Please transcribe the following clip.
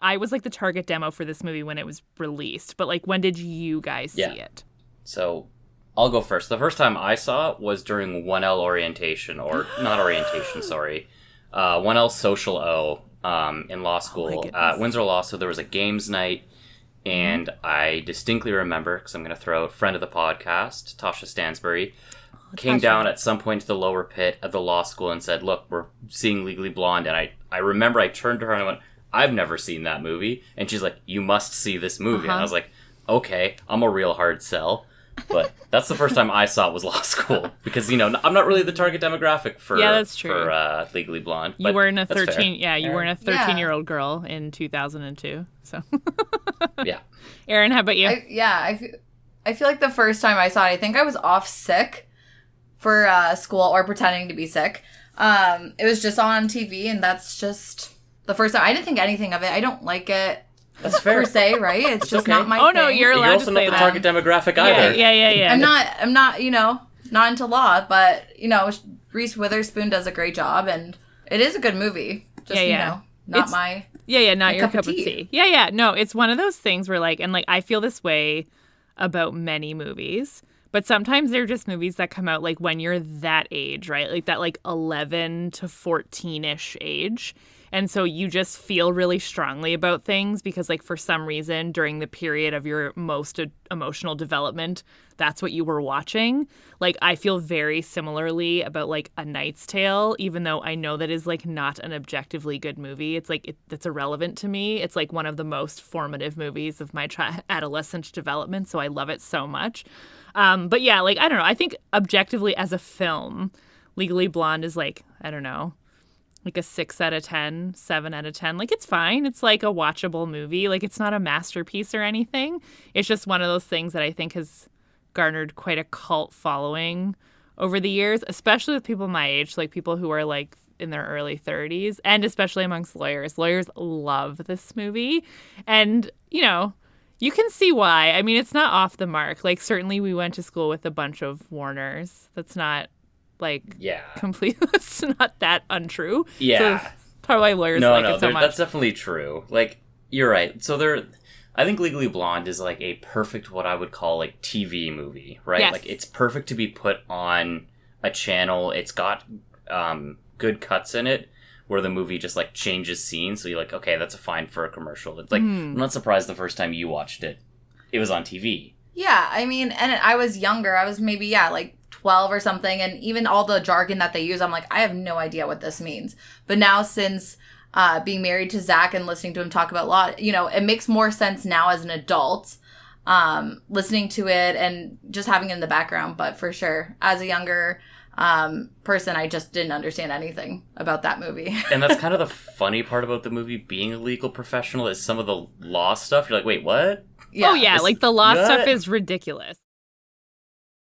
I was like the target demo for this movie when it was released, but like when did you guys see it? So I'll go first. The first time I saw it was during 1L orientation, or not orientation, sorry. 1L Social O in law school at Windsor Law. So there was a games night, and I distinctly remember, because I'm going to throw out friend of the podcast, Tasha Stansbury, came down at some point to the lower pit at the law school and said, look, we're seeing Legally Blonde. And I remember I turned to her and I went, I've never seen that movie. And she's like, you must see this movie. And I was like, okay, I'm a real hard sell. But that's the first time I saw it was law school. Because, I'm not really the target demographic for, that's true. for Legally Blonde. You weren't a 13-year-old girl in 2002. So yeah. Erin, how about you? I feel like the first time I saw it, I think I was off sick for school or pretending to be sick. It was just on TV, and that's just the first time. I didn't think anything of it. I don't like it. That's fair. Per se, right? It's just okay. not my thing. Oh, no, you're allowed to say that. You're also not the target demographic either. Yeah. I'm not, not into law, but, Reese Witherspoon does a great job, and it is a good movie. Just, not my not your cup of tea. Yeah. No, it's one of those things where, like, and, like, I feel this way about many movies, but sometimes they're just movies that come out, like, when you're that age, right? Like, that, like, 11 to 14-ish age. And so you just feel really strongly about things because, like, for some reason during the period of your most emotional development, that's what you were watching. Like, I feel very similarly about, like, A Knight's Tale, even though I know that is, like, not an objectively good movie. It's, like, it's irrelevant to me. It's, like, one of the most formative movies of my adolescent development, so I love it so much. But, yeah, like, I don't know. I think objectively as a film, Legally Blonde is, like, I don't know, like a 6 out of 10, 7 out of 10. Like, it's fine. It's like a watchable movie. Like, it's not a masterpiece or anything. It's just one of those things that I think has garnered quite a cult following over the years, especially with people my age, like people who are like in their early 30s, and especially amongst lawyers. Lawyers love this movie. And, you can see why. I mean, it's not off the mark. Like, certainly we went to school with a bunch of Warners. That's not completely, it's not that untrue. Yeah. So that's probably why lawyers like it so much. That's definitely true. Like, you're right. So I think Legally Blonde is like a perfect, what I would call, like, TV movie, right? Yes. Like, it's perfect to be put on a channel. It's got good cuts in it where the movie just, like, changes scenes. So you're like, okay, that's fine for a commercial. It's like, I'm not surprised the first time you watched it, it was on TV. Yeah, I mean, and I was younger. I was maybe, like, 12 or something, and even all the jargon that they use, I'm like, I have no idea what this means. But now, since being married to Zach and listening to him talk about law, it makes more sense now as an adult, listening to it and just having it in the background. But for sure, as a younger person, I just didn't understand anything about that movie. And that's kind of the funny part about the movie being a legal professional is some of the law stuff. You're like, wait, what? Yeah. Like, the law stuff is ridiculous.